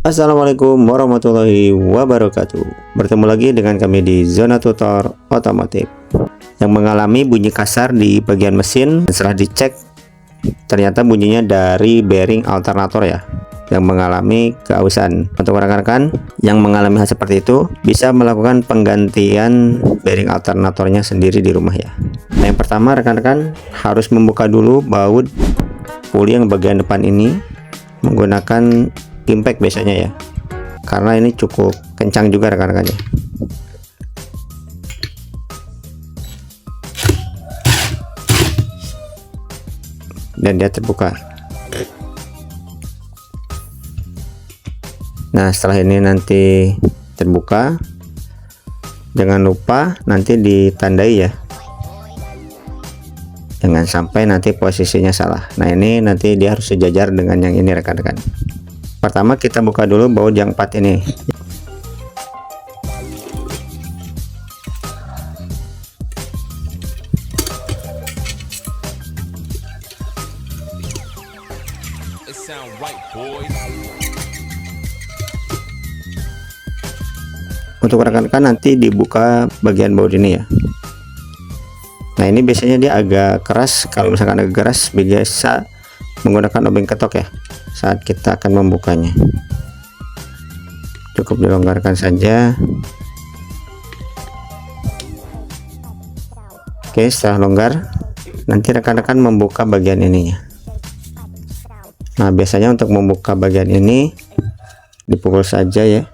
Assalamualaikum warahmatullahi wabarakatuh. Bertemu lagi dengan kami di Zona Tutor Otomotif yang mengalami bunyi kasar di bagian mesin. Setelah dicek, ternyata bunyinya dari bearing alternator ya, yang mengalami keausan. Untuk rekan-rekan yang mengalami hal seperti itu, bisa melakukan penggantian bearing alternatornya sendiri di rumah ya. Nah, yang pertama rekan-rekan harus membuka dulu baut puli yang bagian depan ini menggunakan impact biasanya ya, karena ini cukup kencang juga rekan-rekannya. Dan dia terbuka. Nah, setelah ini nanti terbuka, jangan lupa nanti ditandai ya, jangan sampai nanti posisinya salah. Nah, ini nanti dia harus sejajar dengan yang ini rekan-rekan. Pertama kita buka dulu baut yang 4 ini. Untuk rekan-rekan nanti dibuka bagian baut ini ya. Nah, ini biasanya dia agak keras. Kalau misalkan agak keras, biasa menggunakan obeng ketok ya saat kita akan membukanya. Cukup dilonggarkan saja. Oke, setelah longgar nanti rekan-rekan membuka bagian ininya. Nah, biasanya untuk membuka bagian ini dipukul saja ya.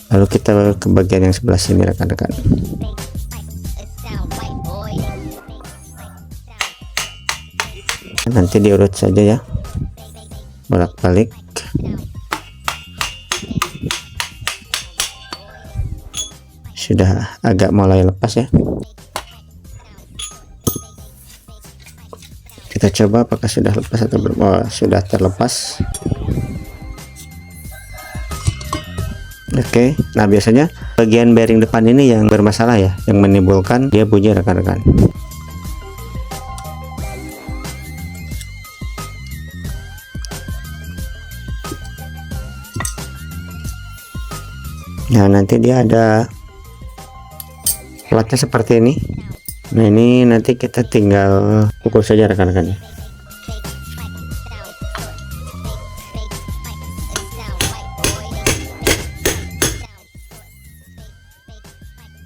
Lalu kita ke bagian yang sebelah sini rekan-rekan. Nanti diurut saja ya, bolak-balik. Sudah agak mulai lepas ya. Kita coba apakah sudah lepas atau belum. Oh, sudah terlepas. Oke, nah biasanya bagian bearing depan ini yang bermasalah ya, yang menimbulkan dia bunyi rekan-rekan. Nah, nanti dia ada platnya seperti ini. Nah, ini nanti kita tinggal pukul saja rekan-rekan.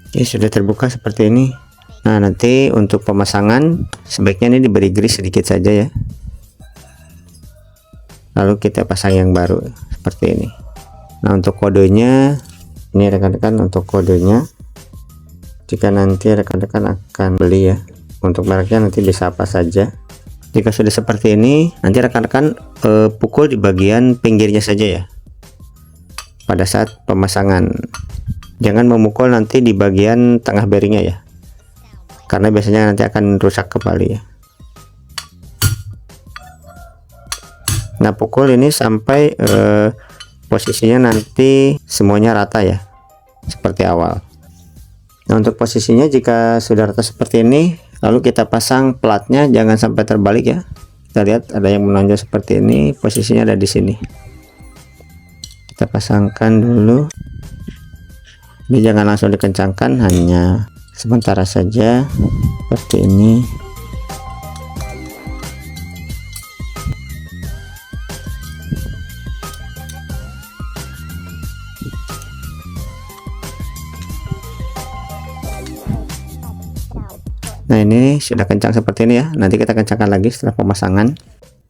Oke, sudah terbuka seperti ini. Nah, nanti untuk pemasangan sebaiknya ini diberi grease sedikit saja ya. Lalu kita pasang yang baru seperti ini. Nah, untuk kodenya ini rekan-rekan, untuk kodenya jika nanti rekan-rekan akan beli ya, untuk mereknya nanti bisa apa saja. Jika sudah seperti ini, nanti rekan-rekan pukul di bagian pinggirnya saja ya pada saat pemasangan. Jangan memukul nanti di bagian tengah bearingnya ya, karena biasanya nanti akan rusak kembali ya. Nah, pukul ini sampai posisinya nanti semuanya rata ya, seperti awal. Nah, untuk posisinya jika sudah rata seperti ini, lalu kita pasang platnya, jangan sampai terbalik ya. Kita lihat ada yang menonjol seperti ini, posisinya ada di sini. Kita pasangkan dulu. Ini jangan langsung dikencangkan, hanya sementara saja seperti ini. Nah, ini sudah kencang seperti ini ya. Nanti kita kencangkan lagi setelah pemasangan,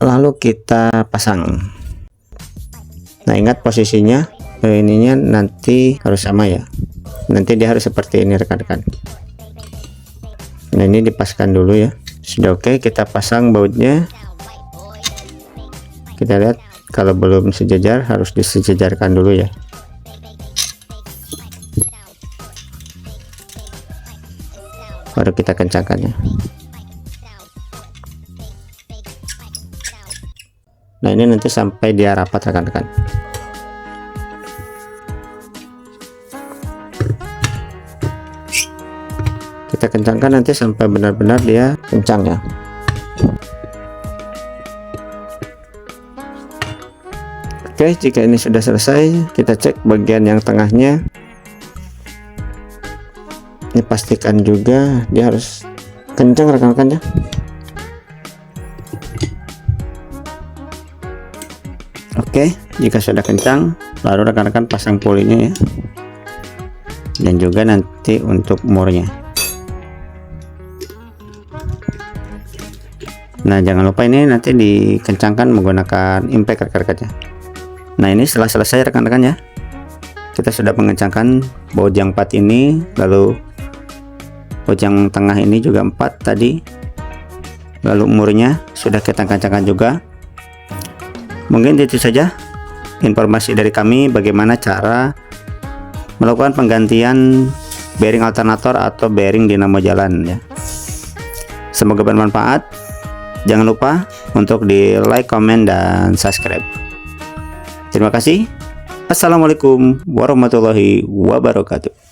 lalu kita pasang. Nah, ingat posisinya ininya nanti harus sama ya. Nanti dia harus seperti ini rekan-rekan. Nah, ini dipaskan dulu ya. Sudah oke, kita pasang bautnya. Kita lihat kalau belum sejajar harus disejajarkan dulu ya. Baru kita kencangkannya. Nah, ini nanti sampai dia rapat rekan-rekan. Kita kencangkan nanti sampai benar-benar dia kencang ya. Oke, jika ini sudah selesai, kita cek bagian yang tengahnya. Ini pastikan juga dia harus kencang rekan-rekan ya. Oke, jika sudah kencang, lalu rekan-rekan pasang polinya ya, dan juga nanti untuk murnya. Nah, jangan lupa ini nanti dikencangkan menggunakan impact rekan-rekan ya. Nah, ini setelah selesai rekan-rekan ya, kita sudah mengencangkan baut yang 4 ini, lalu baut yang tengah ini juga 4 tadi, lalu murnya sudah kita kencangkan juga. Mungkin itu saja informasi dari kami bagaimana cara melakukan penggantian bearing alternator atau bearing dinamo jalan ya. Semoga bermanfaat. Jangan lupa untuk di like, comment, dan subscribe. Terima kasih. Assalamualaikum warahmatullahi wabarakatuh.